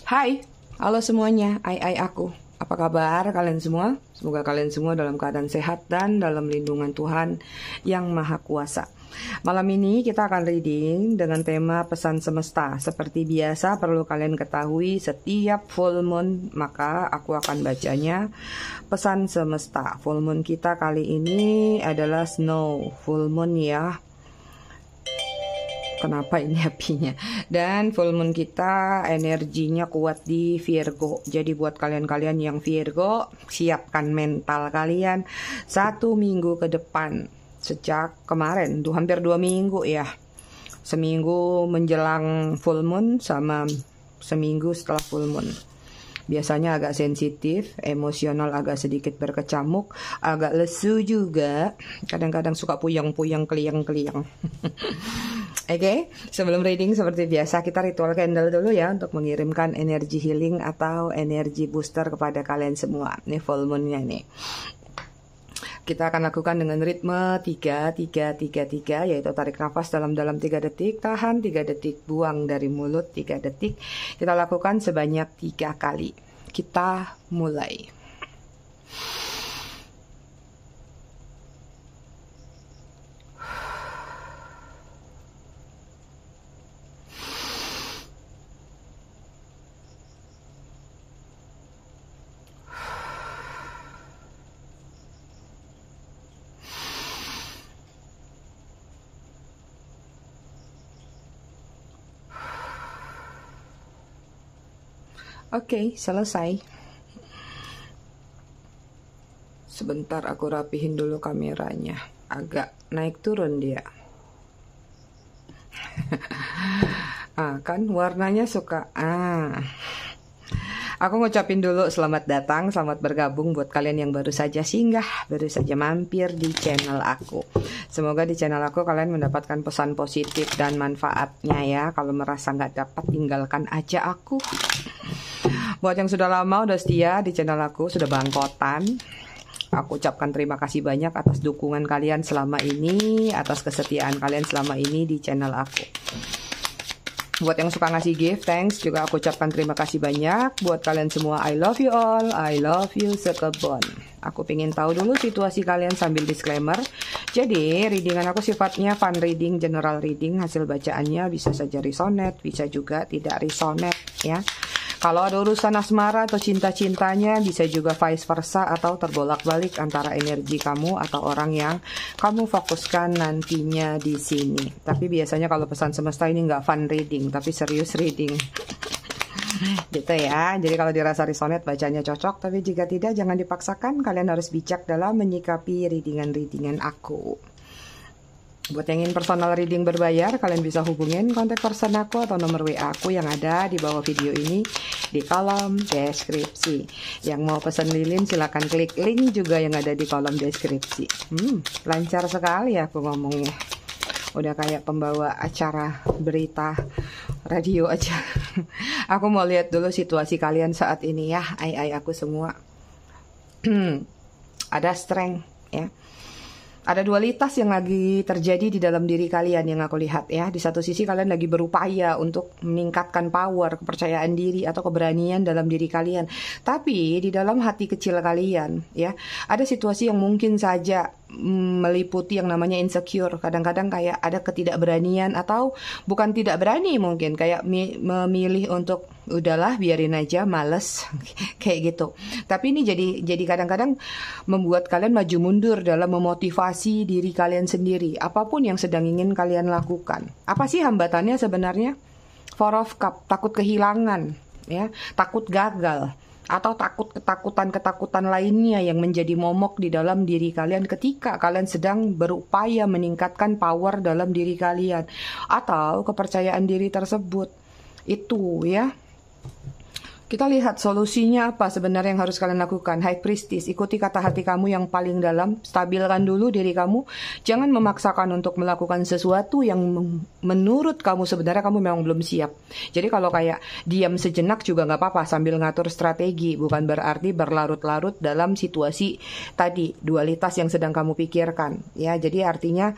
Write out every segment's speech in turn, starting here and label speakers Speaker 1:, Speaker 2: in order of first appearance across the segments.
Speaker 1: Hai, halo semuanya, aku. Apa kabar kalian semua? Semoga kalian semua dalam keadaan sehat dan dalam lindungan Tuhan yang Maha Kuasa. Malam ini kita akan reading dengan tema pesan semesta. Seperti biasa perlu kalian ketahui setiap full moon maka aku akan bacanya pesan semesta. Full moon kita kali ini adalah snow full moon ya. Kenapa ini apinya? Dan full moon kita energinya kuat di Virgo. Jadi buat kalian-kalian yang Virgo, siapkan mental kalian 1 minggu ke depan. Sejak kemarin, hampir 2 minggu ya. Seminggu menjelang full moon sama seminggu setelah full moon. Biasanya agak sensitif, emosional agak sedikit berkecamuk, agak lesu juga. Kadang-kadang suka puyeng-puyeng, keliang-keliang. Oke, sebelum reading seperti biasa kita ritual candle dulu ya untuk mengirimkan energi healing atau energi booster kepada kalian semua. Ini full moon-nya nih. Kita akan lakukan dengan ritme 3-3-3-3 yaitu tarik nafas dalam-dalam 3 detik, tahan 3 detik, buang dari mulut 3 detik. Kita lakukan sebanyak 3 kali. Kita mulai. Oke, selesai. Sebentar aku rapihin dulu kameranya. Agak naik turun dia. Kan warnanya suka. Aku ngucapin dulu selamat datang, selamat bergabung buat kalian yang baru saja singgah, baru saja mampir di channel aku. Semoga di channel aku kalian mendapatkan pesan positif dan manfaatnya ya. Kalau merasa nggak dapat, tinggalkan aja aku. Buat yang sudah lama, udah setia di channel aku, sudah bangkotan, aku ucapkan terima kasih banyak atas dukungan kalian selama ini, atas kesetiaan kalian selama ini di channel aku. Buat yang suka ngasih gift, thanks. Juga aku ucapkan terima kasih banyak. Buat kalian semua, I love you all. I love you sekebon. Aku pengen tahu dulu situasi kalian sambil disclaimer. Jadi, readingan aku sifatnya fun reading, general reading. Hasil bacaannya bisa saja resonate, bisa juga tidak resonate ya. Kalau ada urusan asmara atau cinta-cintanya, bisa juga vice versa atau terbolak-balik antara energi kamu atau orang yang kamu fokuskan nantinya di sini. Tapi biasanya kalau pesan semesta ini nggak fun reading, tapi serius reading. Gitu ya. Jadi kalau dirasa resonate bacanya cocok, tapi jika tidak jangan dipaksakan. Kalian harus bijak dalam menyikapi readingan-readingan aku. Buat yang ingin personal reading berbayar, kalian bisa hubungin kontak person aku atau nomor WA aku yang ada di bawah video ini di kolom deskripsi. Yang mau pesan lilin silakan klik link juga yang ada di kolom deskripsi. Lancar sekali aku ngomongnya. Udah kayak pembawa acara berita radio aja. Aku mau lihat dulu situasi kalian saat ini ya, aku semua. Ada strength ya. Ada dualitas yang lagi terjadi di dalam diri kalian yang aku lihat ya. Di satu sisi kalian lagi berupaya untuk meningkatkan power, kepercayaan diri atau keberanian dalam diri kalian. Tapi di dalam hati kecil kalian ya, ada situasi yang mungkin saja meliputi yang namanya insecure. Kadang-kadang kayak ada ketidakberanian atau bukan tidak berani mungkin. Kayak memilih untuk udahlah biarin aja, males kayak gitu. Tapi ini jadi kadang-kadang membuat kalian maju mundur dalam memotivasi diri kalian sendiri. Apapun yang sedang ingin kalian lakukan. Apa sih hambatannya sebenarnya? Four of Cup, takut kehilangan, ya, takut gagal, atau ketakutan lainnya yang menjadi momok di dalam diri kalian ketika kalian sedang berupaya meningkatkan power dalam diri kalian atau kepercayaan diri tersebut. Itu ya. Kita lihat solusinya apa sebenarnya yang harus kalian lakukan. High Priestess, ikuti kata hati kamu yang paling dalam. Stabilkan dulu diri kamu. Jangan memaksakan untuk melakukan sesuatu yang menurut kamu sebenarnya kamu memang belum siap. Jadi kalau kayak diam sejenak juga nggak apa-apa sambil ngatur strategi. Bukan berarti berlarut-larut dalam situasi tadi, dualitas yang sedang kamu pikirkan. Ya, jadi artinya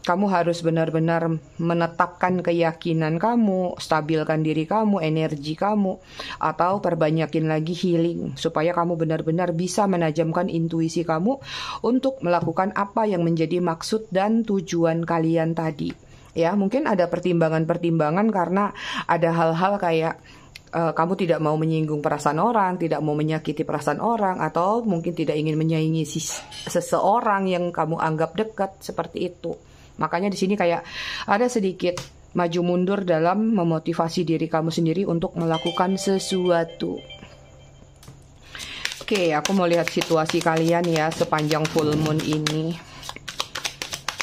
Speaker 1: Kamu harus benar-benar menetapkan keyakinan kamu, stabilkan diri kamu, energi kamu, atau perbanyakin lagi healing supaya kamu benar-benar bisa menajamkan intuisi kamu untuk melakukan apa yang menjadi maksud dan tujuan kalian tadi. Ya, mungkin ada pertimbangan-pertimbangan karena ada hal-hal kayak kamu tidak mau menyinggung perasaan orang, tidak mau menyakiti perasaan orang, atau mungkin tidak ingin menyaingi seseorang yang kamu anggap dekat, seperti itu. Makanya di sini kayak ada sedikit maju mundur dalam memotivasi diri kamu sendiri untuk melakukan sesuatu. Oke, aku mau lihat situasi kalian ya sepanjang full moon ini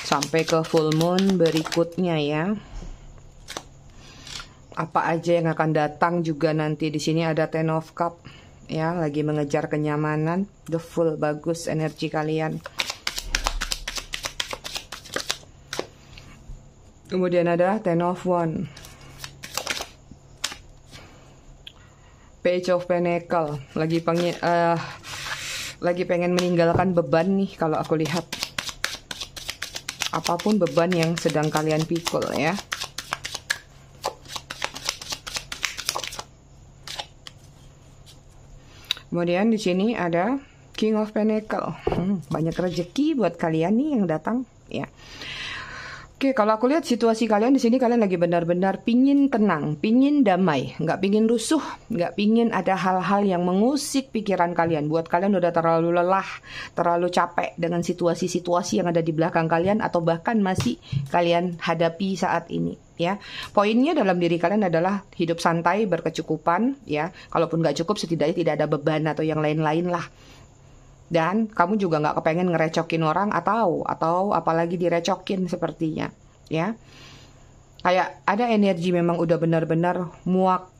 Speaker 1: sampai ke full moon berikutnya ya. Apa aja yang akan datang juga nanti. Di sini ada Ten of Cup ya, lagi mengejar kenyamanan. The Full, bagus energi kalian. Kemudian ada Ten of Wands, Page of Pentacle, lagi pengen meninggalkan beban nih kalau aku lihat. Apapun beban yang sedang kalian pikul ya. Kemudian di sini ada King of Pentacle. Banyak rezeki buat kalian nih yang datang ya. Oke, kalau aku lihat situasi kalian di sini, kalian lagi benar-benar pingin tenang, pingin damai, nggak pingin rusuh, nggak pingin ada hal-hal yang mengusik pikiran kalian. Buat kalian udah terlalu lelah, terlalu capek dengan situasi-situasi yang ada di belakang kalian atau bahkan masih kalian hadapi saat ini. Ya, poinnya dalam diri kalian adalah hidup santai, berkecukupan. Ya, kalaupun nggak cukup, setidaknya tidak ada beban atau yang lain-lain lah. Dan kamu juga nggak kepengen ngerecokin orang atau apalagi direcokin sepertinya, ya. Kayak ada energi memang udah benar-benar muak,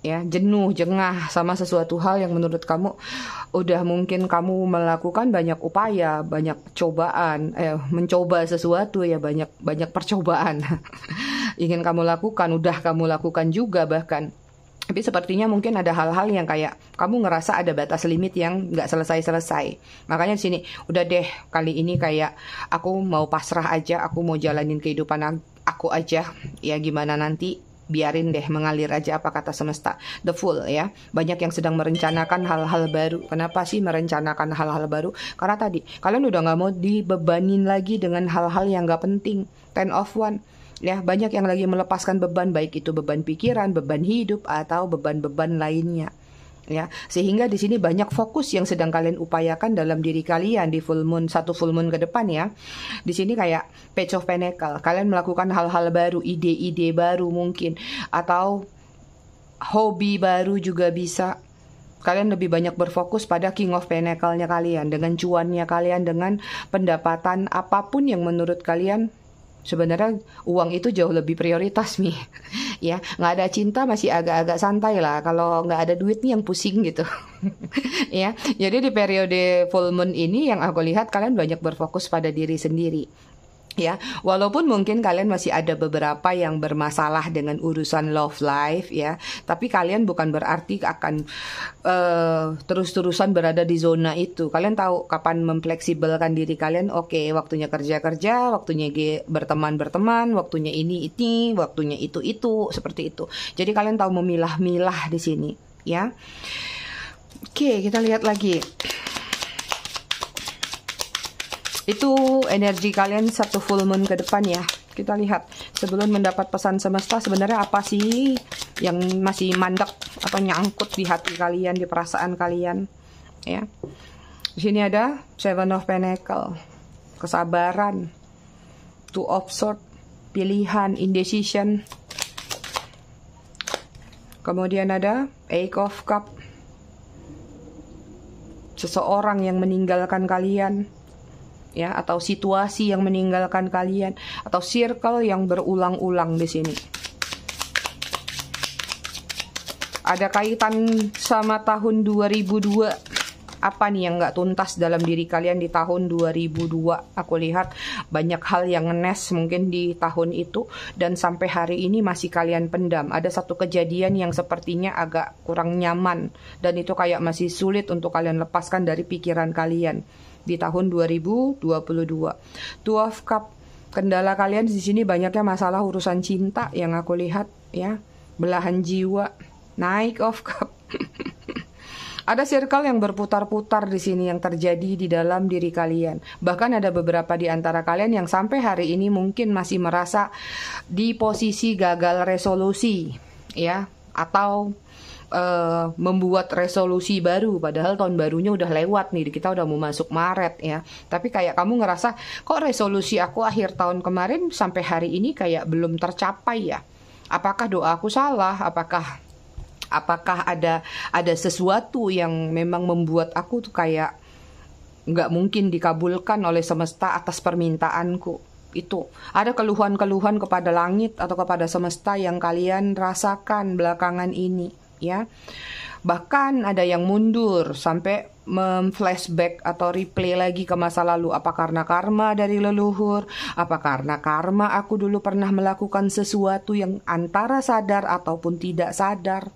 Speaker 1: ya, jenuh, jengah sama sesuatu hal yang menurut kamu udah mungkin kamu melakukan banyak upaya, banyak cobaan, mencoba sesuatu ya, banyak percobaan. Ingin kamu lakukan, udah kamu lakukan juga bahkan. Tapi sepertinya mungkin ada hal-hal yang kayak kamu ngerasa ada batas limit yang nggak selesai-selesai. Makanya di sini udah deh, kali ini kayak aku mau pasrah aja, aku mau jalanin kehidupan aku aja. Ya gimana nanti, biarin deh mengalir aja apa kata semesta. The Fool ya. Banyak yang sedang merencanakan hal-hal baru. Kenapa sih merencanakan hal-hal baru? Karena tadi kalian udah nggak mau dibebanin lagi dengan hal-hal yang nggak penting. Ten of Wands. Ya, banyak yang lagi melepaskan beban, baik itu beban pikiran, beban hidup, atau beban-beban lainnya. Ya, sehingga di sini banyak fokus yang sedang kalian upayakan dalam diri kalian di full moon, satu full moon ke depan ya. Di sini kayak Page of Pentacle, kalian melakukan hal-hal baru, ide-ide baru mungkin, atau hobi baru juga bisa. Kalian lebih banyak berfokus pada King of Pentacle-nya kalian, dengan cuannya kalian, dengan pendapatan apapun yang menurut kalian. Sebenarnya uang itu jauh lebih prioritas nih, ya. Nggak ada cinta masih agak-agak santai lah. Kalau nggak ada duit nih yang pusing gitu, ya. Jadi di periode full moon ini yang aku lihat kalian banyak berfokus pada diri sendiri. Ya, walaupun mungkin kalian masih ada beberapa yang bermasalah dengan urusan love life ya, tapi kalian bukan berarti akan terus-terusan berada di zona itu. Kalian tahu kapan memfleksibelkan diri kalian. Oke, waktunya kerja-kerja, waktunya berteman-berteman, waktunya ini, waktunya itu, seperti itu. Jadi kalian tahu memilah-milah di sini ya. Oke, kita lihat lagi. Itu energi kalian satu full moon ke depan ya. Kita lihat sebelum mendapat pesan semesta sebenarnya apa sih yang masih mandek atau nyangkut di hati kalian, di perasaan kalian ya. Di sini ada Seven of Pentacle, kesabaran, Two of Swords, pilihan, indecision. Kemudian ada Eight of Cups, seseorang yang meninggalkan kalian. Ya, atau situasi yang meninggalkan kalian, atau circle yang berulang-ulang di sini. Ada kaitan sama tahun 2002. Apa nih yang nggak tuntas dalam diri kalian di tahun 2002? Aku lihat banyak hal yang ngenes mungkin di tahun itu dan sampai hari ini masih kalian pendam. Ada satu kejadian yang sepertinya agak kurang nyaman dan itu kayak masih sulit untuk kalian lepaskan dari pikiran kalian di tahun 2022. Two of Cups, Kendala kalian di sini banyaknya masalah urusan cinta yang aku lihat ya. Belahan jiwa, naik of cup. Ada circle yang berputar-putar di sini yang terjadi di dalam diri kalian. Bahkan ada beberapa di antara kalian yang sampai hari ini mungkin masih merasa di posisi gagal resolusi, ya, atau membuat resolusi baru. Padahal tahun barunya udah lewat nih, kita udah mau masuk Maret ya. Tapi kayak kamu ngerasa, kok resolusi aku akhir tahun kemarin sampai hari ini kayak belum tercapai ya? Apakah doa aku salah? Apakah ada sesuatu yang memang membuat aku tuh kayak nggak mungkin dikabulkan oleh semesta atas permintaanku? Itu ada keluhan-keluhan kepada langit atau kepada semesta yang kalian rasakan belakangan ini ya. Bahkan ada yang mundur sampai flashback atau replay lagi ke masa lalu. Apa karena karma dari leluhur? Apa karena karma aku dulu pernah melakukan sesuatu yang antara sadar ataupun tidak sadar?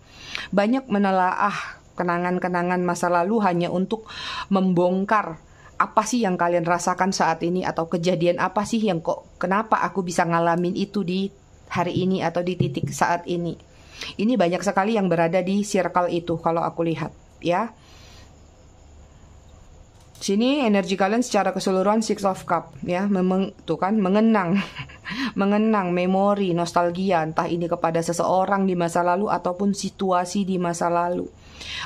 Speaker 1: Banyak menelaah kenangan-kenangan masa lalu hanya untuk membongkar apa sih yang kalian rasakan saat ini, atau kejadian apa sih yang kenapa aku bisa ngalamin itu di hari ini atau di titik saat ini. Ini banyak sekali yang berada di circle itu kalau aku lihat ya. Sini energi kalian secara keseluruhan Six of Cup ya, tuh kan mengenang mengenang memori, nostalgia, entah ini kepada seseorang di masa lalu ataupun situasi di masa lalu.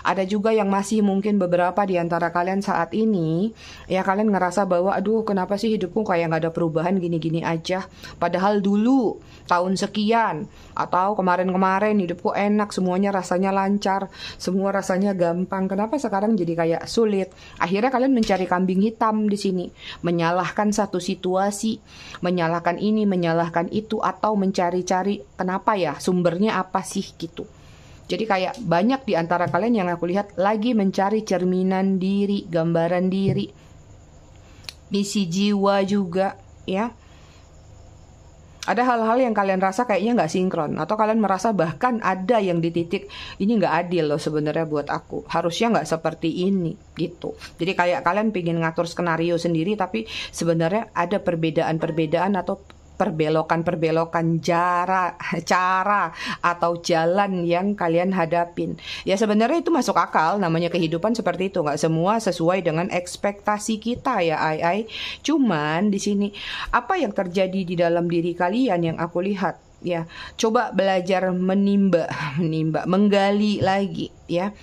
Speaker 1: Ada juga yang masih mungkin beberapa di antara kalian saat ini ya, kalian ngerasa bahwa aduh kenapa sih hidupku kayak nggak ada perubahan, gini-gini aja. Padahal dulu tahun sekian atau kemarin-kemarin hidupku enak, semuanya rasanya lancar, semua rasanya gampang. Kenapa sekarang jadi kayak sulit? Akhirnya kalian mencari kambing hitam di sini, menyalahkan satu situasi, menyalahkan ini, menyalahkan itu, atau mencari-cari kenapa ya, sumbernya apa sih gitu. Jadi kayak banyak di antara kalian yang aku lihat lagi mencari cerminan diri, gambaran diri, misi jiwa juga ya. Ada hal-hal yang kalian rasa kayaknya nggak sinkron, atau kalian merasa bahkan ada yang di titik ini nggak adil loh sebenarnya buat aku, harusnya nggak seperti ini gitu. Jadi kayak kalian pengen ngatur skenario sendiri, tapi sebenarnya ada perbedaan-perbedaan atau perbelokan-perbelokan cara atau jalan yang kalian hadapin. Ya sebenarnya itu masuk akal, namanya kehidupan seperti itu, nggak semua sesuai dengan ekspektasi kita ya ai. Cuman di sini apa yang terjadi di dalam diri kalian yang aku lihat ya, coba belajar menimba, menggali lagi ya.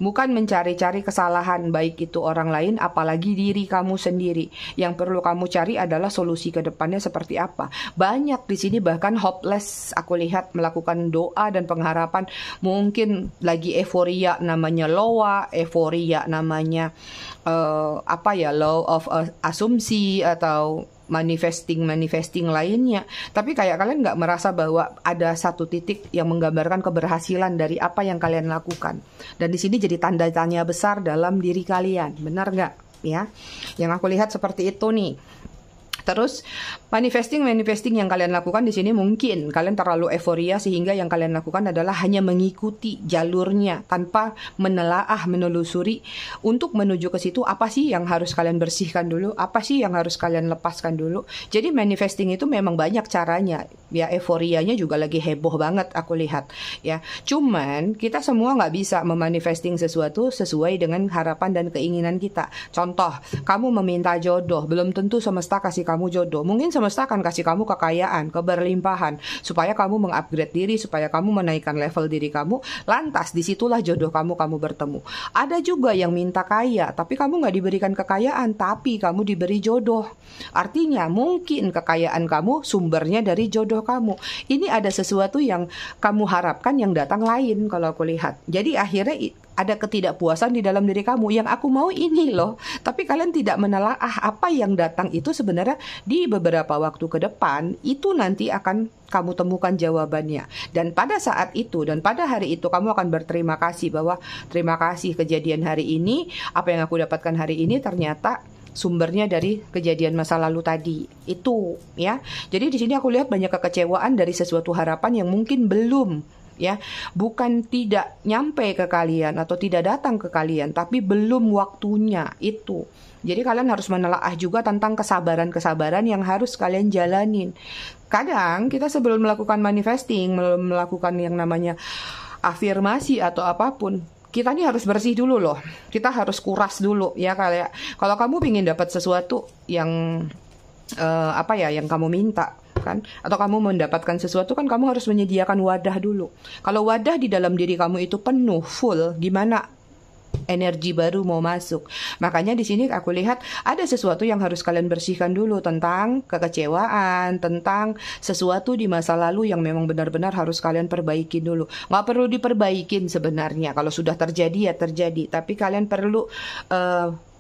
Speaker 1: Bukan mencari-cari kesalahan baik itu orang lain, apalagi diri kamu sendiri. Yang perlu kamu cari adalah solusi ke depannya seperti apa. Banyak di sini bahkan hopeless aku lihat melakukan doa dan pengharapan. Mungkin lagi euforia namanya loa, euforia namanya law of asumsi atau manifesting lainnya. Tapi kayak kalian nggak merasa bahwa ada satu titik yang menggambarkan keberhasilan dari apa yang kalian lakukan. Dan di sini jadi tanda tanya besar dalam diri kalian. Benar nggak ya? Yang aku lihat seperti itu nih. Terus manifesting yang kalian lakukan di sini mungkin kalian terlalu euforia sehingga yang kalian lakukan adalah hanya mengikuti jalurnya tanpa menelaah, menelusuri untuk menuju ke situ. Apa sih yang harus kalian bersihkan dulu? Apa sih yang harus kalian lepaskan dulu? Jadi manifesting itu memang banyak caranya. Ya euforianya juga lagi heboh banget aku lihat. Ya, cuman kita semua nggak bisa memanifesting sesuatu sesuai dengan harapan dan keinginan kita. Contoh, kamu meminta jodoh, belum tentu semesta kasih kamu jodoh. Mungkin semesta akan kasih kamu kekayaan, keberlimpahan, supaya kamu mengupgrade diri, supaya kamu menaikkan level diri kamu. Lantas disitulah jodoh kamu bertemu. Ada juga yang minta kaya, tapi kamu nggak diberikan kekayaan, tapi kamu diberi jodoh. Artinya mungkin kekayaan kamu sumbernya dari jodoh kamu. Ini ada sesuatu yang kamu harapkan yang datang lain kalau aku lihat. Jadi akhirnya ada ketidakpuasan di dalam diri kamu, yang aku mau ini loh, tapi kalian tidak menelaah apa yang datang itu sebenarnya di beberapa waktu ke depan itu nanti akan kamu temukan jawabannya. Dan pada saat itu dan pada hari itu kamu akan berterima kasih bahwa terima kasih kejadian hari ini, apa yang aku dapatkan hari ini ternyata sumbernya dari kejadian masa lalu tadi itu ya. Jadi di sini aku lihat banyak kekecewaan dari sesuatu harapan yang mungkin belum ya. Bukan tidak nyampe ke kalian atau tidak datang ke kalian, tapi belum waktunya itu. Jadi kalian harus menelaah juga tentang kesabaran-kesabaran yang harus kalian jalanin. Kadang kita sebelum melakukan manifesting, melakukan yang namanya afirmasi atau apapun, kita ini harus bersih dulu loh. Kita harus kuras dulu ya. Kayak kalau kamu ingin dapat sesuatu yang yang kamu minta kan, atau kamu mendapatkan sesuatu kan, kamu harus menyediakan wadah dulu. Kalau wadah di dalam diri kamu itu penuh, full, gimana energi baru mau masuk? Makanya di sini aku lihat ada sesuatu yang harus kalian bersihkan dulu, tentang kekecewaan, tentang sesuatu di masa lalu yang memang benar-benar harus kalian perbaiki dulu. Nggak perlu diperbaikin sebenarnya, kalau sudah terjadi ya terjadi, tapi kalian perlu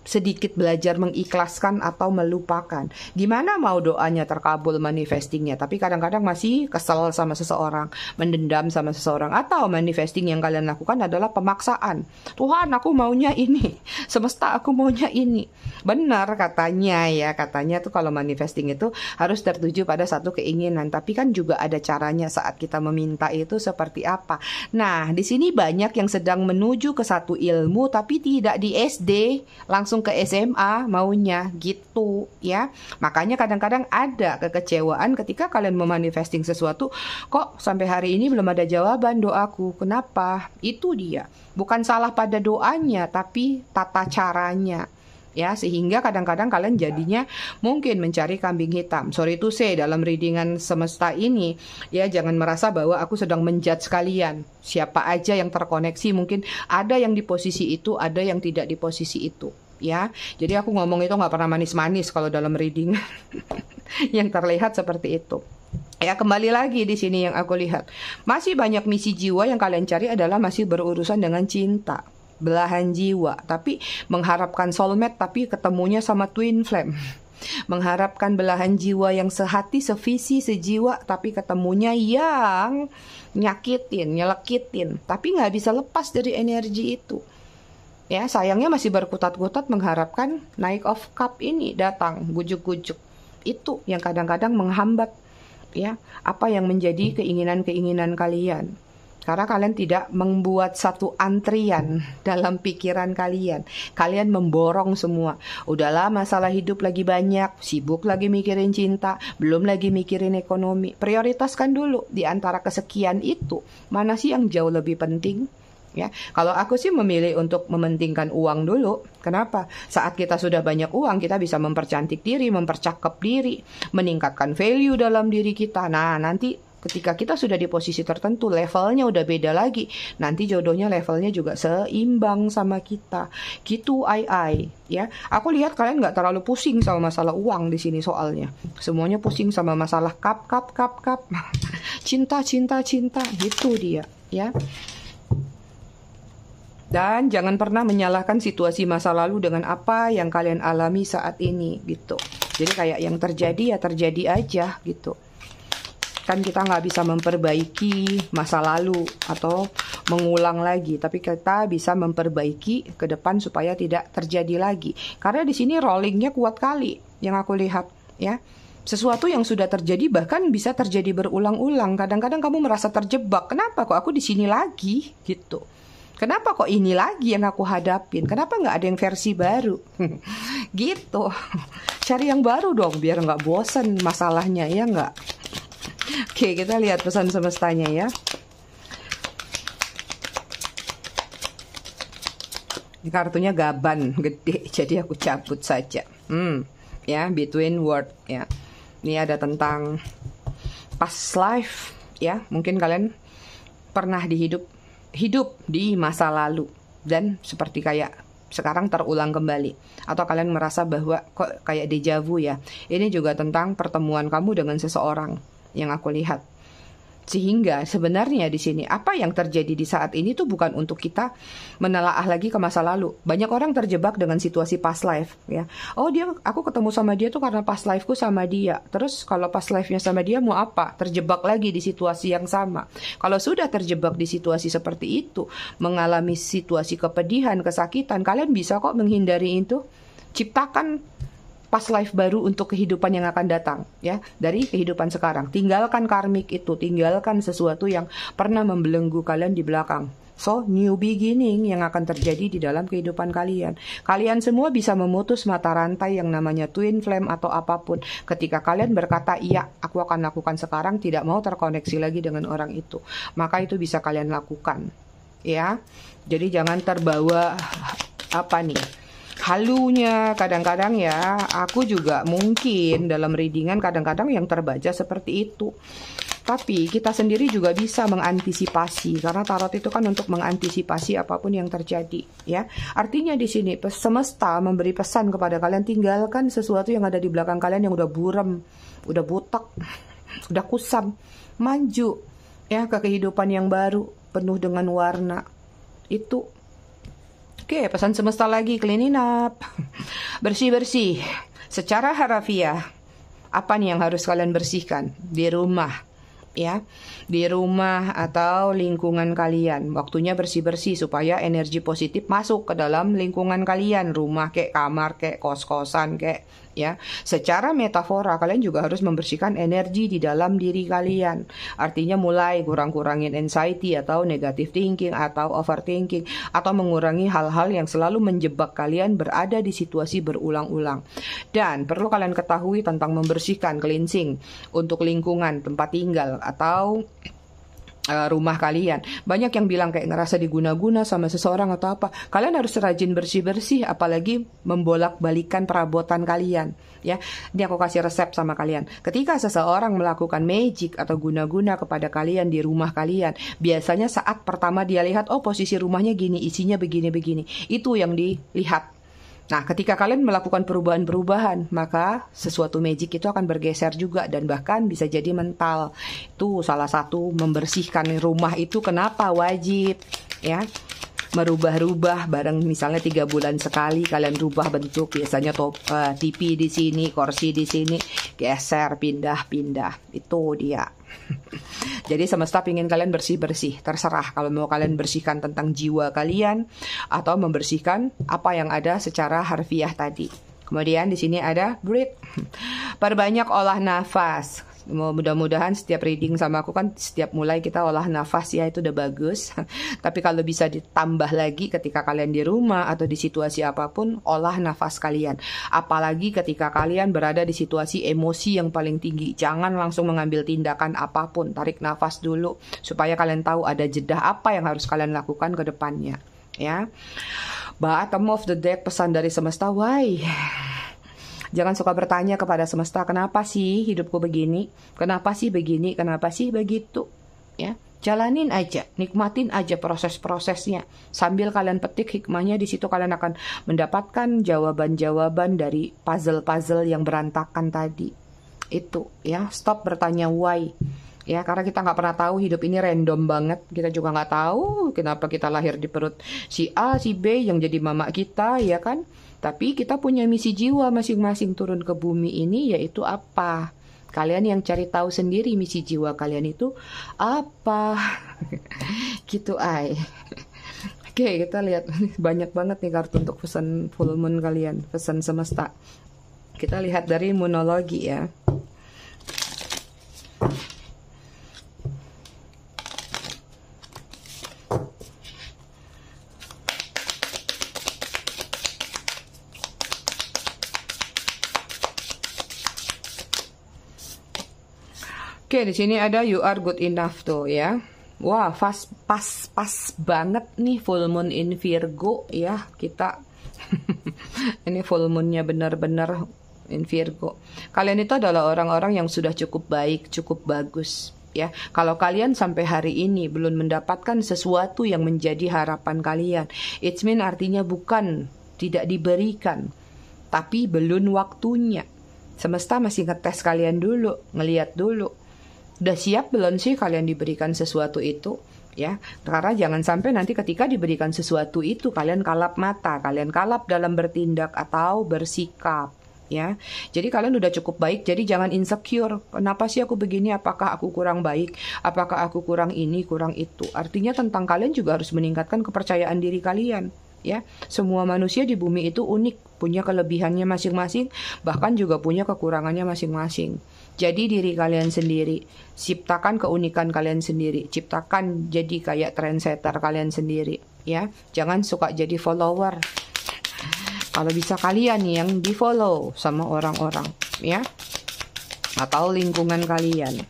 Speaker 1: sedikit belajar mengikhlaskan atau melupakan. Gimana mau doanya terkabul, manifestingnya, tapi kadang-kadang masih kesel sama seseorang, mendendam sama seseorang, atau manifesting yang kalian lakukan adalah pemaksaan. Tuhan, aku maunya ini, semesta aku maunya ini. Benar katanya ya, katanya tuh kalau manifesting itu harus tertuju pada satu keinginan, tapi kan juga ada caranya saat kita meminta itu seperti apa. Nah, di sini banyak yang sedang menuju ke satu ilmu tapi tidak di SD, langsung ke SMA maunya gitu ya. Makanya kadang-kadang ada kekecewaan ketika kalian memanifesting sesuatu, kok sampai hari ini belum ada jawaban doaku. Kenapa? Itu dia. Bukan salah pada doanya, tapi tata caranya. Ya, sehingga kadang-kadang kalian jadinya mungkin mencari kambing hitam. Sorry to say, dalam readingan semesta ini ya, jangan merasa bahwa aku sedang menjudge kalian. Siapa aja yang terkoneksi, mungkin ada yang di posisi itu, ada yang tidak di posisi itu ya. Jadi aku ngomong itu nggak pernah manis-manis kalau dalam reading yang terlihat seperti itu. Ya, kembali lagi di sini yang aku lihat, masih banyak misi jiwa yang kalian cari adalah masih berurusan dengan cinta, belahan jiwa, tapi mengharapkan soulmate tapi ketemunya sama twin flame. Mengharapkan belahan jiwa yang sehati, sevisi, sejiwa, tapi ketemunya yang nyakitin, nyelekitin, tapi nggak bisa lepas dari energi itu. Ya, sayangnya masih berkutat-kutat mengharapkan Knight of Cup ini datang, gujuk-gujuk. Itu yang kadang-kadang menghambat ya apa yang menjadi keinginan-keinginan kalian. Karena kalian tidak membuat satu antrian dalam pikiran kalian. Kalian memborong semua. Udahlah, masalah hidup lagi banyak, sibuk lagi mikirin cinta, belum lagi mikirin ekonomi. Prioritaskan dulu di antara kesekian itu, mana sih yang jauh lebih penting? Ya, kalau aku sih memilih untuk mementingkan uang dulu. Kenapa? Saat kita sudah banyak uang, kita bisa mempercantik diri, mempercakap diri, meningkatkan value dalam diri kita. Nah, nanti ketika kita sudah di posisi tertentu, levelnya udah beda lagi. Nanti jodohnya levelnya juga seimbang sama kita. Gitu, ya. Aku lihat kalian nggak terlalu pusing sama masalah uang di sini soalnya. Semuanya pusing sama masalah cup. Cinta, gitu dia, ya. Dan jangan pernah menyalahkan situasi masa lalu dengan apa yang kalian alami saat ini gitu. Jadi kayak yang terjadi ya terjadi aja gitu. Kan kita nggak bisa memperbaiki masa lalu atau mengulang lagi, tapi kita bisa memperbaiki ke depan supaya tidak terjadi lagi. Karena di sini rollingnya kuat kali yang aku lihat ya. Sesuatu yang sudah terjadi bahkan bisa terjadi berulang-ulang. Kadang-kadang kamu merasa terjebak. Kenapa kok aku di sini lagi gitu? Kenapa kok ini lagi yang aku hadapin? Kenapa nggak ada yang versi baru? Gitu. Cari yang baru dong biar nggak bosan masalahnya, ya nggak? Oke, kita lihat pesan semestanya ya. Ini kartunya gaban gede, jadi aku cabut saja. Ya, between word ya. Ini ada tentang past life ya. Mungkin kalian pernah hidup di masa lalu dan seperti kayak sekarang terulang kembali, atau kalian merasa bahwa kok kayak deja vu ya. Ini juga tentang pertemuan kamu dengan seseorang yang aku lihat. Sehingga sebenarnya di sini apa yang terjadi di saat ini tuh bukan untuk kita menelaah lagi ke masa lalu. Banyak orang terjebak dengan situasi past life ya. Oh, aku ketemu sama dia tuh karena past lifeku sama dia. Terus kalau past life-nya sama dia mau apa? Terjebak lagi di situasi yang sama. Kalau sudah terjebak di situasi seperti itu, mengalami situasi kepedihan, kesakitan, kalian bisa kok menghindari itu. Ciptakan past life baru untuk kehidupan yang akan datang, ya, dari kehidupan sekarang. Tinggalkan karmik itu, tinggalkan sesuatu yang pernah membelenggu kalian di belakang. So, new beginning yang akan terjadi di dalam kehidupan kalian. Kalian semua bisa memutus mata rantai yang namanya twin flame atau apapun. Ketika kalian berkata, iya, aku akan lakukan sekarang, tidak mau terkoneksi lagi dengan orang itu. Maka itu bisa kalian lakukan. Ya, jadi jangan terbawa, halunya. Kadang-kadang ya, aku juga mungkin dalam readingan kadang-kadang yang terbaca seperti itu. Tapi kita sendiri juga bisa mengantisipasi, karena tarot itu kan untuk mengantisipasi apapun yang terjadi, ya. Artinya di sini semesta memberi pesan kepada kalian, tinggalkan sesuatu yang ada di belakang kalian yang udah buram, udah botak, udah kusam, maju ya ke kehidupan yang baru penuh dengan warna. Itu. Oke, pesan semesta lagi, cleaning up. Bersih-bersih. Secara harafiah, apa nih yang harus kalian bersihkan di rumah? Ya, di rumah atau lingkungan kalian. Waktunya bersih-bersih supaya energi positif masuk ke dalam lingkungan kalian, rumah kayak kamar kayak kos-kosan kayak, ya. Secara metafora kalian juga harus membersihkan energi di dalam diri kalian. Artinya mulai kurang-kurangin anxiety atau negative thinking atau overthinking, atau mengurangi hal-hal yang selalu menjebak kalian berada di situasi berulang-ulang. Dan perlu kalian ketahui tentang membersihkan, cleansing untuk lingkungan tempat tinggal atau rumah kalian. Banyak yang bilang kayak ngerasa diguna-guna sama seseorang atau apa. Kalian harus rajin bersih-bersih, apalagi membolak-balikan perabotan kalian, ya. Ini aku kasih resep sama kalian. Ketika seseorang melakukan magic atau guna-guna kepada kalian di rumah kalian, biasanya saat pertama dia lihat, oh posisi rumahnya gini, isinya begini-begini, itu yang dilihat. Nah, ketika kalian melakukan perubahan-perubahan, maka sesuatu magic itu akan bergeser juga dan bahkan bisa jadi mental. Itu salah satu membersihkan rumah itu kenapa wajib, ya. Merubah-rubah bareng, misalnya 3 bulan sekali kalian rubah bentuk, biasanya TV di sini, kursi di sini, geser, pindah-pindah. Itu dia. Jadi semesta pingin kalian bersih-bersih. Terserah kalau mau kalian bersihkan tentang jiwa kalian atau membersihkan apa yang ada secara harfiah tadi. Kemudian di sini ada breathe. Perbanyak olah nafas. Mudah-mudahan setiap reading sama aku kan setiap mulai kita olah nafas, ya, itu udah bagus. Tapi kalau bisa ditambah lagi ketika kalian di rumah atau di situasi apapun, olah nafas kalian. Apalagi ketika kalian berada di situasi emosi yang paling tinggi, jangan langsung mengambil tindakan apapun. Tarik nafas dulu supaya kalian tahu ada jeda apa yang harus kalian lakukan ke depannya, ya. Bottom of the deck, pesan dari semesta, why? Jangan suka bertanya kepada semesta, kenapa sih hidupku begini? Kenapa sih begini? Kenapa sih begitu? Ya, jalanin aja, nikmatin aja proses-prosesnya. Sambil kalian petik hikmahnya, di situ kalian akan mendapatkan jawaban-jawaban dari puzzle-puzzle yang berantakan tadi. Itu, ya, stop bertanya why. Ya, karena kita nggak pernah tahu, hidup ini random banget. Kita juga nggak tahu kenapa kita lahir di perut si A, si B yang jadi mama kita, ya kan? Tapi kita punya misi jiwa masing-masing turun ke bumi ini, yaitu apa? Kalian yang cari tahu sendiri misi jiwa kalian itu apa. Gitu ay. Oke, kita lihat banyak banget nih kartu untuk pesan full moon kalian, pesan semesta. Kita lihat dari monologi, ya. Oke, di sini ada you are good enough tuh, ya. Wah, pas banget nih full moon in Virgo, ya. Kita ini full moonnya benar-benar in Virgo. Kalian itu adalah orang-orang yang sudah cukup baik, cukup bagus, ya. Kalau kalian sampai hari ini belum mendapatkan sesuatu yang menjadi harapan kalian, it's mean artinya bukan tidak diberikan, tapi belum waktunya. Semesta masih ngetes kalian dulu, ngeliat dulu. Udah siap belum sih kalian diberikan sesuatu itu, ya? Karena jangan sampai nanti ketika diberikan sesuatu itu kalian kalap mata, kalian kalap dalam bertindak atau bersikap, ya. Jadi kalian udah cukup baik, jadi jangan insecure. Kenapa sih aku begini? Apakah aku kurang baik? Apakah aku kurang ini, kurang itu? Artinya tentang kalian juga harus meningkatkan kepercayaan diri kalian, ya. Semua manusia di bumi itu unik, punya kelebihannya masing-masing, bahkan juga punya kekurangannya masing-masing. Jadi diri kalian sendiri, ciptakan keunikan kalian sendiri, ciptakan jadi kayak trendsetter kalian sendiri, ya. Jangan suka jadi follower. Kalau bisa kalian yang di follow sama orang-orang, ya, atau lingkungan kalian.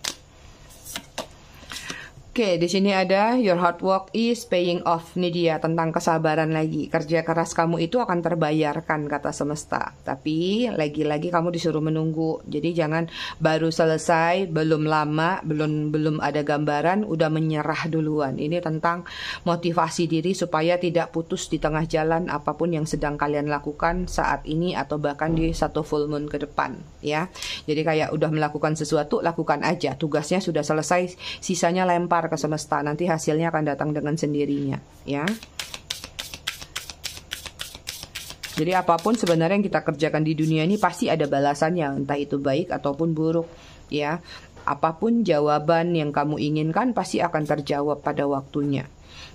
Speaker 1: Oke, di sini ada your hard work is paying off. Nih dia tentang kesabaran lagi. Kerja keras kamu itu akan terbayarkan, kata semesta. Tapi lagi-lagi kamu disuruh menunggu. Jadi jangan baru selesai, belum lama, belum ada gambaran, udah menyerah duluan. Ini tentang motivasi diri supaya tidak putus di tengah jalan apapun yang sedang kalian lakukan saat ini atau bahkan di satu full moon ke depan, ya. Jadi kayak udah melakukan sesuatu, lakukan aja. Tugasnya sudah selesai, sisanya lempar ke semesta, nanti hasilnya akan datang dengan sendirinya, ya. Jadi apapun sebenarnya yang kita kerjakan di dunia ini pasti ada balasannya, entah itu baik ataupun buruk, ya. Apapun jawaban yang kamu inginkan pasti akan terjawab pada waktunya.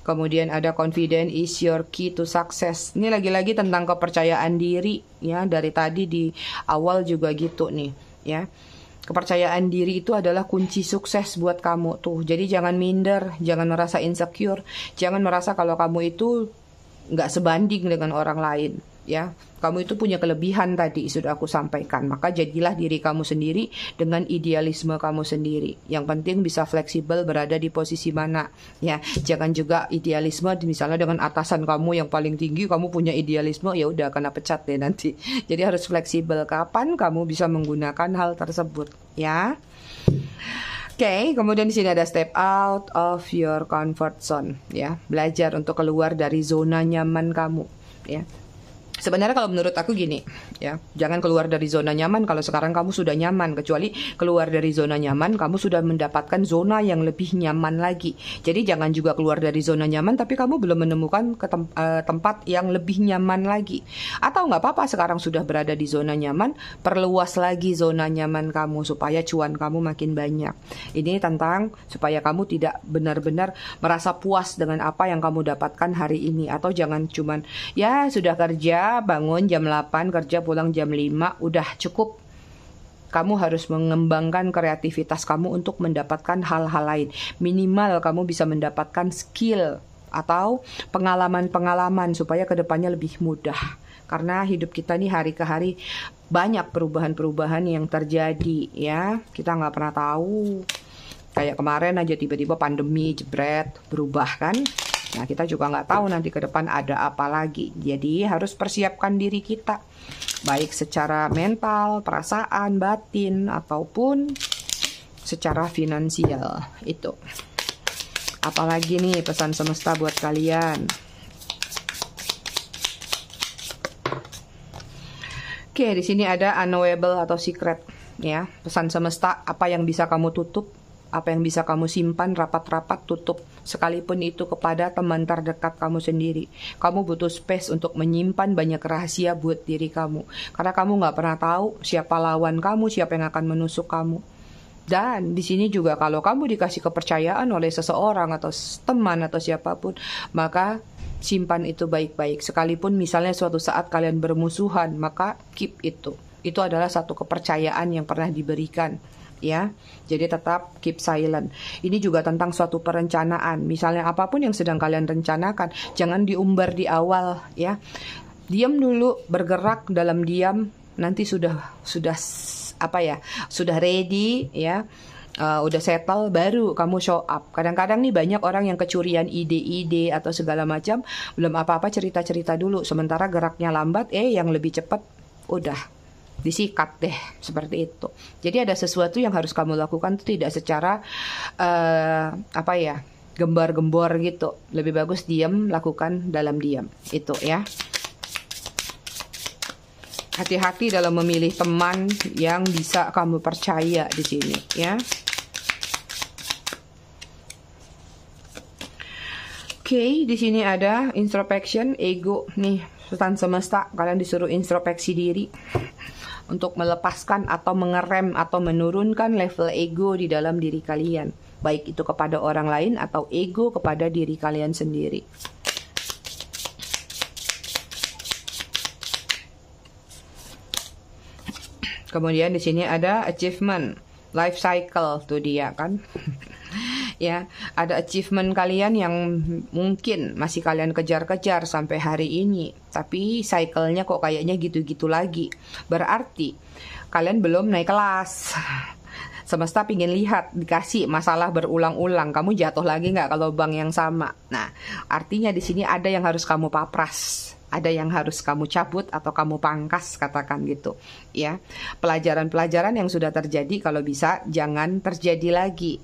Speaker 1: Kemudian ada confidence is your key to success. Ini lagi-lagi tentang kepercayaan diri, ya. Dari tadi di awal juga gitu nih, ya. Kepercayaan diri itu adalah kunci sukses buat kamu tuh. Jadi jangan minder, jangan merasa insecure, jangan merasa kalau kamu itu nggak sebanding dengan orang lain, ya. Kamu itu punya kelebihan tadi sudah aku sampaikan. Maka jadilah diri kamu sendiri dengan idealisme kamu sendiri. Yang penting bisa fleksibel berada di posisi mana, ya. Jangan juga idealisme misalnya dengan atasan kamu yang paling tinggi, kamu punya idealisme, ya udah kena pecat deh nanti. Jadi harus fleksibel kapan kamu bisa menggunakan hal tersebut, ya. Oke, kemudian di sini ada step out of your comfort zone, ya. Belajar untuk keluar dari zona nyaman kamu, ya. Sebenarnya kalau menurut aku gini, ya, jangan keluar dari zona nyaman kalau sekarang kamu sudah nyaman, kecuali keluar dari zona nyaman kamu sudah mendapatkan zona yang lebih nyaman lagi. Jadi jangan juga keluar dari zona nyaman tapi kamu belum menemukan tempat yang lebih nyaman lagi. Atau nggak apa-apa sekarang sudah berada di zona nyaman, perluas lagi zona nyaman kamu supaya cuan kamu makin banyak. Ini tentang supaya kamu tidak benar-benar merasa puas dengan apa yang kamu dapatkan hari ini, atau jangan cuman ya sudah kerja bangun jam 8, kerja pulang jam 5, udah cukup. Kamu harus mengembangkan kreativitas kamu untuk mendapatkan hal-hal lain. Minimal kamu bisa mendapatkan skill atau pengalaman-pengalaman supaya kedepannya lebih mudah. Karena hidup kita nih hari ke hari banyak perubahan-perubahan yang terjadi, ya. Kita nggak pernah tahu. Kayak kemarin aja tiba-tiba pandemi jebret berubah kan. Nah, kita juga nggak tahu nanti ke depan ada apa lagi. Jadi harus persiapkan diri kita, baik secara mental, perasaan, batin, ataupun secara finansial. Itu. Apalagi nih pesan semesta buat kalian. Oke, di sini ada unknowable atau secret, ya. Pesan semesta, apa yang bisa kamu tutup, apa yang bisa kamu simpan rapat-rapat, tutup. Sekalipun itu kepada teman terdekat kamu sendiri. Kamu butuh space untuk menyimpan banyak rahasia buat diri kamu. Karena kamu nggak pernah tahu siapa lawan kamu, siapa yang akan menusuk kamu. Dan di sini juga kalau kamu dikasih kepercayaan oleh seseorang atau teman atau siapapun, maka simpan itu baik-baik. Sekalipun misalnya suatu saat kalian bermusuhan, maka keep itu. Itu adalah satu kepercayaan yang pernah diberikan, ya. Jadi tetap keep silent. Ini juga tentang suatu perencanaan. Misalnya apapun yang sedang kalian rencanakan, jangan diumbar di awal, ya. Diam dulu, bergerak dalam diam, nanti sudah apa ya? Sudah ready, ya. Udah settle baru kamu show up. Kadang-kadang nih banyak orang yang kecurian ide-ide atau segala macam, belum apa-apa cerita-cerita dulu, sementara geraknya lambat, yang lebih cepat udah disikat deh, seperti itu. Jadi ada sesuatu yang harus kamu lakukan itu tidak secara apa ya, gembar-gembor gitu. Lebih bagus diam, lakukan dalam diam. Itu, ya. Hati-hati dalam memilih teman yang bisa kamu percaya di sini, ya. Oke, di sini ada introspection, ego. Nih, pesan semesta, kalian disuruh introspeksi diri untuk melepaskan atau mengerem atau menurunkan level ego di dalam diri kalian, baik itu kepada orang lain atau ego kepada diri kalian sendiri. Kemudian di sini ada achievement, life cycle tuh dia kan. Ya, ada achievement kalian yang mungkin masih kalian kejar-kejar sampai hari ini, tapi cycle-nya kok kayaknya gitu-gitu lagi. Berarti kalian belum naik kelas. Semesta pingin lihat, dikasih masalah berulang-ulang, kamu jatuh lagi nggak ke lubang yang sama. Nah, artinya di sini ada yang harus kamu papras, ada yang harus kamu cabut atau kamu pangkas, katakan gitu. Ya, pelajaran-pelajaran yang sudah terjadi kalau bisa jangan terjadi lagi.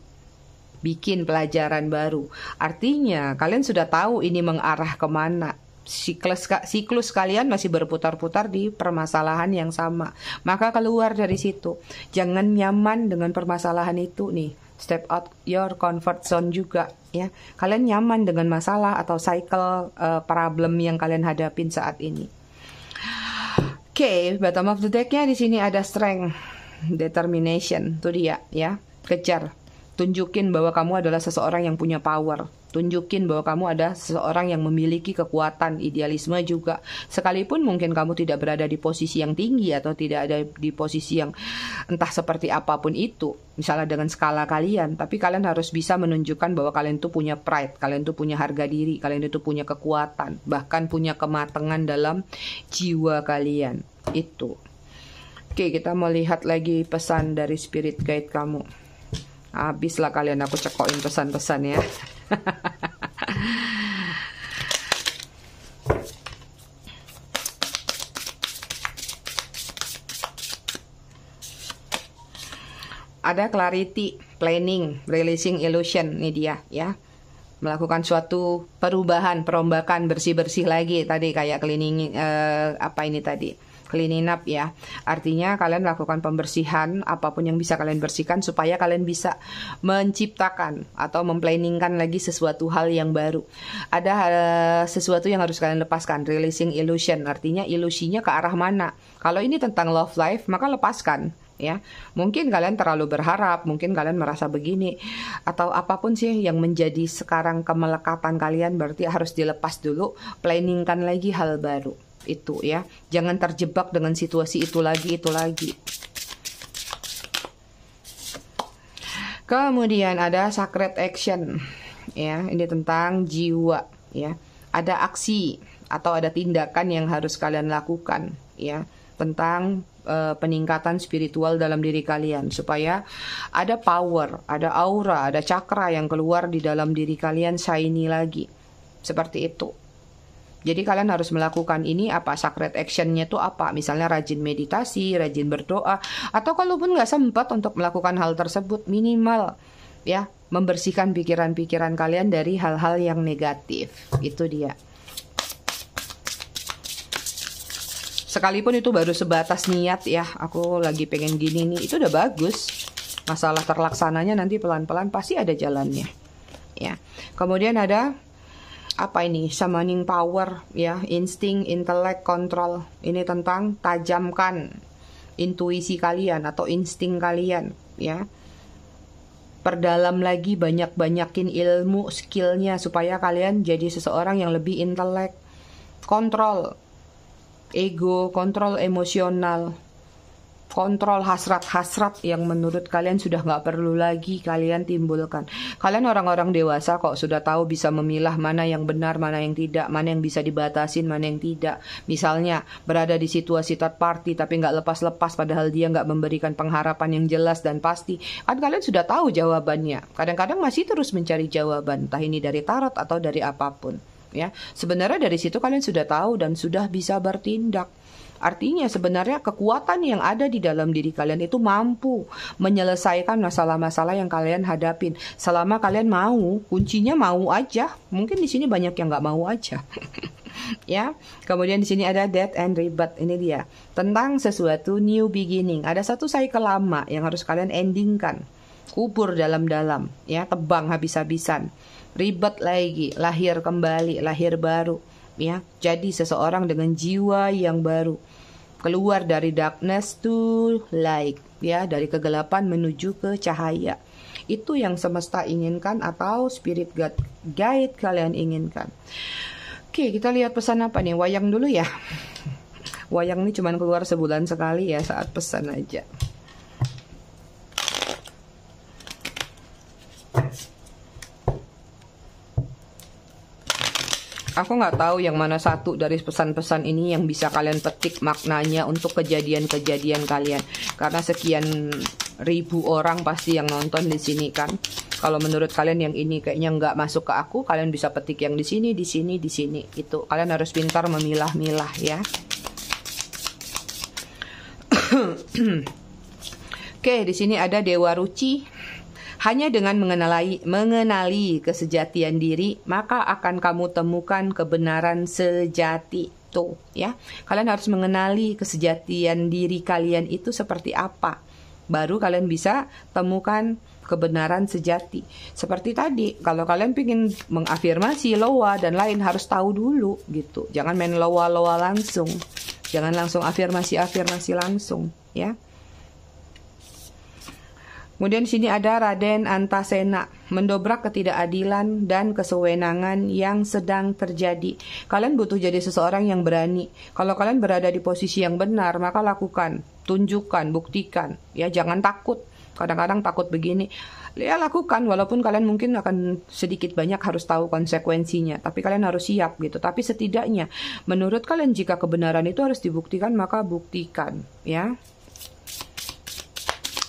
Speaker 1: Bikin pelajaran baru. Artinya kalian sudah tahu ini mengarah kemana. Siklus kalian masih berputar-putar di permasalahan yang sama. Maka keluar dari situ. Jangan nyaman dengan permasalahan itu nih. Step out your comfort zone juga ya. Kalian nyaman dengan masalah atau cycle problem yang kalian hadapin saat ini. Oke, bottom of the deck-nya di sini ada strength, determination. Itu dia ya. Kejar. Tunjukin bahwa kamu adalah seseorang yang punya power. Tunjukin bahwa kamu ada seseorang yang memiliki kekuatan, idealisme juga. Sekalipun mungkin kamu tidak berada di posisi yang tinggi atau tidak ada di posisi yang entah seperti apapun itu. Misalnya dengan skala kalian. Tapi kalian harus bisa menunjukkan bahwa kalian itu punya pride. Kalian itu punya harga diri. Kalian itu punya kekuatan. Bahkan punya kematangan dalam jiwa kalian. Itu. Oke, kita mau lihat lagi pesan dari spirit guide kamu. Habislah kalian aku cekokin pesan-pesan ya. Ada clarity, planning, releasing illusion, ini dia ya. Melakukan suatu perubahan, perombakan, bersih-bersih lagi tadi kayak cleaning cleaning up ya. Artinya kalian melakukan pembersihan apapun yang bisa kalian bersihkan supaya kalian bisa menciptakan atau memplanningkan lagi sesuatu hal yang baru. Ada sesuatu yang harus kalian lepaskan, releasing illusion. Artinya ilusinya ke arah mana? Kalau ini tentang love life, maka lepaskan. Ya, mungkin kalian terlalu berharap, mungkin kalian merasa begini atau apapun sih yang menjadi sekarang kemelekatan kalian, berarti harus dilepas dulu, planningkan lagi hal baru itu ya. Jangan terjebak dengan situasi itu lagi. Kemudian ada sacred action ya, ini tentang jiwa ya. Ada aksi atau ada tindakan yang harus kalian lakukan ya, tentang peningkatan spiritual dalam diri kalian supaya ada power, ada aura, ada cakra yang keluar di dalam diri kalian shiny lagi. Seperti itu. Jadi kalian harus melakukan ini apa? Sacred actionnya tuh apa? Misalnya rajin meditasi, rajin berdoa, atau kalaupun nggak sempat untuk melakukan hal tersebut, minimal ya membersihkan pikiran-pikiran kalian dari hal-hal yang negatif. Itu dia. Sekalipun itu baru sebatas niat ya, aku lagi pengen gini nih, itu udah bagus. Masalah terlaksananya nanti pelan-pelan pasti ada jalannya. Ya. Kemudian ada apa ini? Summoning power ya, insting, intelek, kontrol. Ini tentang tajamkan intuisi kalian atau insting kalian ya. Perdalam lagi, banyak-banyakin ilmu, skillnya supaya kalian jadi seseorang yang lebih intelek. Kontrol ego, kontrol emosional, kontrol hasrat-hasrat yang menurut kalian sudah nggak perlu lagi kalian timbulkan. Kalian orang-orang dewasa kok sudah tahu bisa memilah mana yang benar, mana yang tidak, mana yang bisa dibatasin, mana yang tidak. Misalnya berada di situasi third party tapi nggak lepas-lepas padahal dia nggak memberikan pengharapan yang jelas dan pasti. Kan kalian sudah tahu jawabannya. Kadang-kadang masih terus mencari jawaban, entah ini dari tarot atau dari apapun. Ya, sebenarnya dari situ kalian sudah tahu dan sudah bisa bertindak. Artinya sebenarnya kekuatan yang ada di dalam diri kalian itu mampu menyelesaikan masalah-masalah yang kalian hadapin. Selama kalian mau, kuncinya mau aja. Mungkin di sini banyak yang nggak mau aja. Ya, kemudian di sini ada death and rebirth. Ini dia tentang sesuatu new beginning. Ada satu cycle lama yang harus kalian endingkan, kubur dalam-dalam, ya, tebang habis-habisan. Ribet lagi, lahir kembali, lahir baru ya. Jadi seseorang dengan jiwa yang baru, keluar dari darkness to light ya, dari kegelapan menuju ke cahaya. Itu yang semesta inginkan atau spirit guide kalian inginkan. Oke, kita lihat pesan apa nih? Wayang dulu ya. Wayang ini cuman keluar sebulan sekali ya, saat pesan aja. Aku nggak tahu yang mana satu dari pesan-pesan ini yang bisa kalian petik maknanya untuk kejadian-kejadian kalian. Karena sekian ribu orang pasti yang nonton di sini kan. Kalau menurut kalian yang ini kayaknya nggak masuk ke aku, kalian bisa petik yang di sini, di sini, di sini. Itu kalian harus pintar memilah-milah ya. Oke, di sini ada Dewa Ruci. Hanya dengan mengenali kesejatian diri, maka akan kamu temukan kebenaran sejati. Tuh, ya. Kalian harus mengenali kesejatian diri kalian itu seperti apa. Baru kalian bisa temukan kebenaran sejati. Seperti tadi, kalau kalian ingin mengafirmasi loa dan lain harus tahu dulu gitu. Jangan main loa-loa langsung. Jangan langsung afirmasi langsung, ya. Kemudian di sini ada Raden Antasena, mendobrak ketidakadilan dan kesewenangan yang sedang terjadi. Kalian butuh jadi seseorang yang berani. Kalau kalian berada di posisi yang benar, maka lakukan, tunjukkan, buktikan. Ya, jangan takut. Kadang-kadang takut begini. Ya, lakukan walaupun kalian mungkin akan sedikit banyak harus tahu konsekuensinya, tapi kalian harus siap gitu. Tapi setidaknya menurut kalian jika kebenaran itu harus dibuktikan, maka buktikan, ya.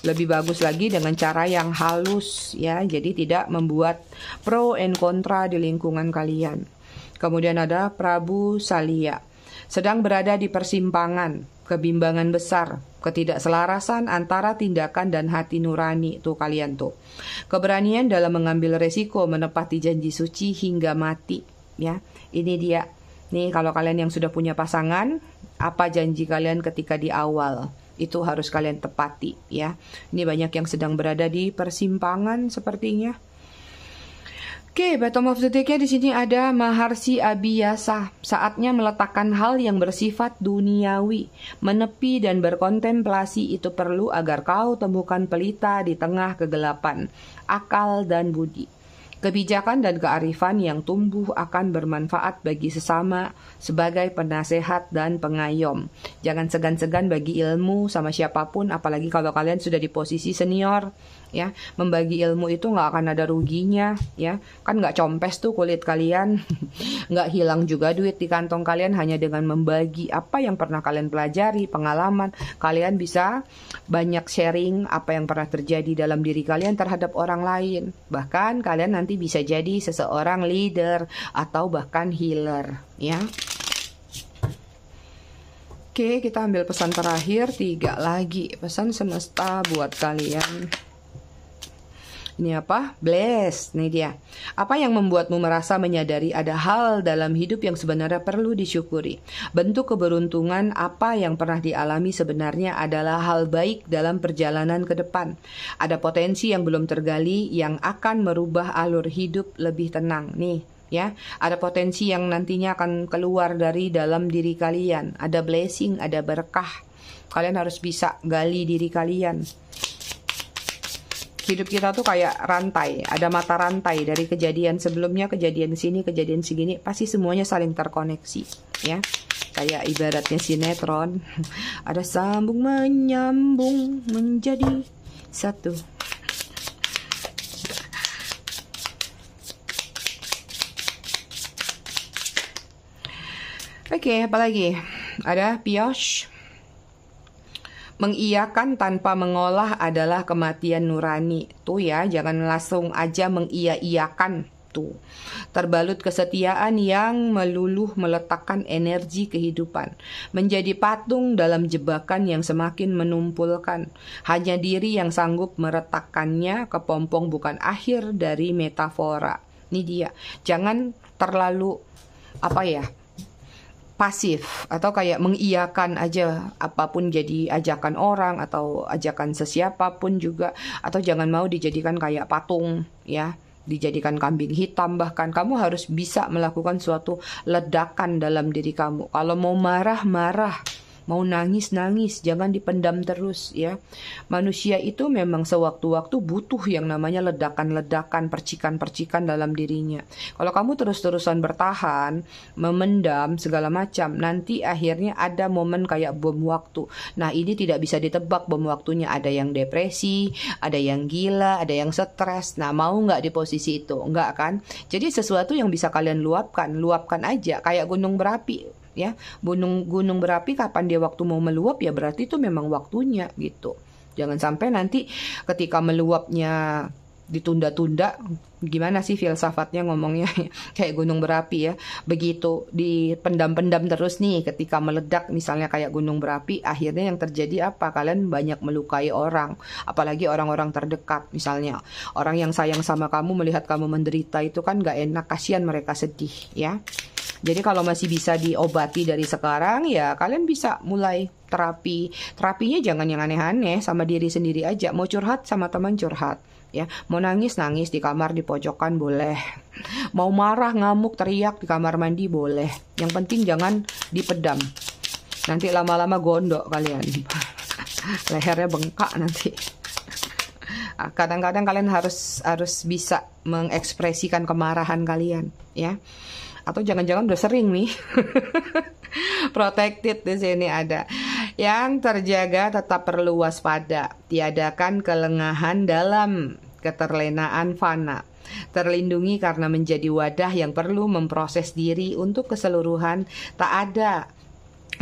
Speaker 1: Lebih bagus lagi dengan cara yang halus ya, jadi tidak membuat pro and kontra di lingkungan kalian. Kemudian ada Prabu Salia, sedang berada di persimpangan, kebimbangan besar, ketidakselarasan antara tindakan dan hati nurani. Tuh kalian tuh. Keberanian dalam mengambil resiko menepati janji suci hingga mati ya. Ini dia. Nih kalau kalian yang sudah punya pasangan, apa janji kalian ketika di awal? Itu harus kalian tepati ya. Ini banyak yang sedang berada di persimpangan sepertinya. Oke, bottom of the deck-nya di sini ada Maharsi Abiyasa. Saatnya meletakkan hal yang bersifat duniawi. Menepi dan berkontemplasi itu perlu agar kau temukan pelita di tengah kegelapan, akal dan budi. Kebijakan dan kearifan yang tumbuh akan bermanfaat bagi sesama sebagai penasehat dan pengayom. Jangan segan-segan bagi ilmu sama siapapun, apalagi kalau kalian sudah di posisi senior. Ya, membagi ilmu itu nggak akan ada ruginya, ya kan nggak compes tuh kulit kalian, nggak hilang juga duit di kantong kalian hanya dengan membagi apa yang pernah kalian pelajari, pengalaman. Kalian bisa banyak sharing apa yang pernah terjadi dalam diri kalian terhadap orang lain. Bahkan kalian nanti bisa jadi seseorang leader atau bahkan healer, ya. Oke, kita ambil pesan terakhir, 3 lagi pesan semesta buat kalian. Ini apa? Bless. Ini dia. Apa yang membuatmu merasa menyadari ada hal dalam hidup yang sebenarnya perlu disyukuri? Bentuk keberuntungan apa yang pernah dialami sebenarnya adalah hal baik dalam perjalanan ke depan. Ada potensi yang belum tergali yang akan merubah alur hidup lebih tenang. Nih, ya. Ada potensi yang nantinya akan keluar dari dalam diri kalian. Ada blessing, ada berkah. Kalian harus bisa gali diri kalian. Hidup kita tuh kayak rantai, ada mata rantai dari kejadian sebelumnya, kejadian sini, kejadian segini, pasti semuanya saling terkoneksi, ya. Kayak ibaratnya sinetron, ada sambung menyambung menjadi satu. Oke, apalagi? Ada Piyos. Mengiyakan tanpa mengolah adalah kematian nurani. Tuh ya, jangan langsung aja mengiya-iyakan. Tuh. Terbalut kesetiaan yang meluluh meletakkan energi kehidupan. Menjadi patung dalam jebakan yang semakin menumpulkan. Hanya diri yang sanggup meretakkannya, kepompong bukan akhir dari metafora. Ini dia. Jangan terlalu, pasif atau kayak mengiyakan aja apapun jadi ajakan orang atau ajakan sesiapapun juga, atau jangan mau dijadikan kayak patung ya, dijadikan kambing hitam. Bahkan kamu harus bisa melakukan suatu ledakan dalam diri kamu. Kalau mau marah, Mau nangis-nangis, jangan dipendam terus ya. Manusia itu memang sewaktu-waktu butuh yang namanya ledakan-ledakan, percikan-percikan dalam dirinya. Kalau kamu terus-terusan bertahan, memendam segala macam, nanti akhirnya ada momen kayak bom waktu. Nah, ini tidak bisa ditebak bom waktunya. Ada yang depresi, ada yang gila, ada yang stres. Nah, mau nggak di posisi itu? Nggak kan? Jadi sesuatu yang bisa kalian luapkan aja, kayak gunung berapi. Ya, gunung berapi kapan dia waktu mau meluap ya berarti itu memang waktunya gitu. Jangan sampai nanti ketika meluapnya ditunda-tunda, gimana sih filsafatnya ngomongnya kayak gunung berapi ya. Begitu dipendam-pendam terus nih, ketika meledak misalnya kayak gunung berapi, akhirnya yang terjadi apa? Kalian banyak melukai orang, apalagi orang-orang terdekat. Misalnya orang yang sayang sama kamu melihat kamu menderita itu kan gak enak, kasihan mereka sedih ya. Jadi kalau masih bisa diobati dari sekarang ya kalian bisa mulai terapi. Terapinya jangan yang aneh-aneh, sama diri sendiri aja. Mau curhat sama teman curhat ya. Mau nangis di kamar di pojokan boleh. Mau marah, ngamuk, teriak di kamar mandi boleh. Yang penting jangan dipedam. Nanti lama-lama gondok kalian. Lehernya bengkak nanti. Kadang-kadang kalian harus bisa mengekspresikan kemarahan kalian ya. Atau jangan-jangan udah sering nih. Protected di sini ada. Yang terjaga tetap perlu waspada. Tiadakan kelengahan dalam keterlenaan fana. Terlindungi karena menjadi wadah yang perlu memproses diri untuk keseluruhan. Tak ada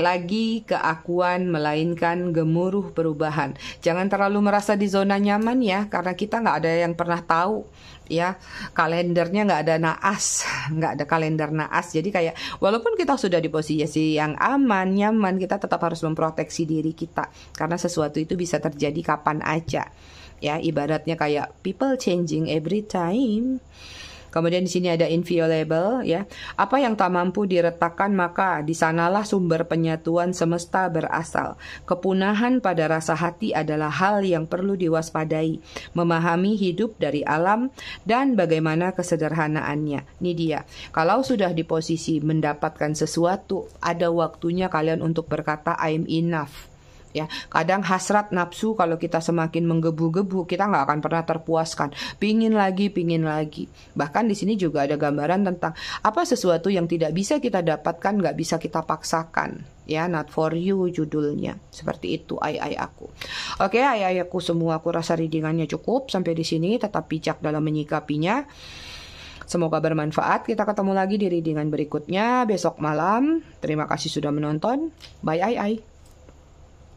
Speaker 1: lagi keakuan melainkan gemuruh perubahan. Jangan terlalu merasa di zona nyaman ya, karena kita nggak ada yang pernah tahu ya, kalendernya nggak ada naas, nggak ada kalender naas. Jadi kayak walaupun kita sudah di posisi yang aman, nyaman, kita tetap harus memproteksi diri kita karena sesuatu itu bisa terjadi kapan aja ya. Ibaratnya kayak people changing every time. Kemudian di sini ada inviolable ya. Apa yang tak mampu diretakkan maka di sanalah sumber penyatuan semesta berasal. Kepunahan pada rasa hati adalah hal yang perlu diwaspadai. Memahami hidup dari alam dan bagaimana kesederhanaannya. Ini dia. Kalau sudah di posisi mendapatkan sesuatu, ada waktunya kalian untuk berkata I'm enough. Ya, kadang hasrat nafsu kalau kita semakin menggebu-gebu kita nggak akan pernah terpuaskan, pingin lagi. Bahkan di sini juga ada gambaran tentang apa sesuatu yang tidak bisa kita dapatkan, nggak bisa kita paksakan. Ya, not for you judulnya. Seperti itu aku. Oke, aku semua, aku rasa readingannya cukup sampai di sini. Tetap bijak dalam menyikapinya. Semoga bermanfaat. Kita ketemu lagi di readingan berikutnya besok malam. Terima kasih sudah menonton. Bye.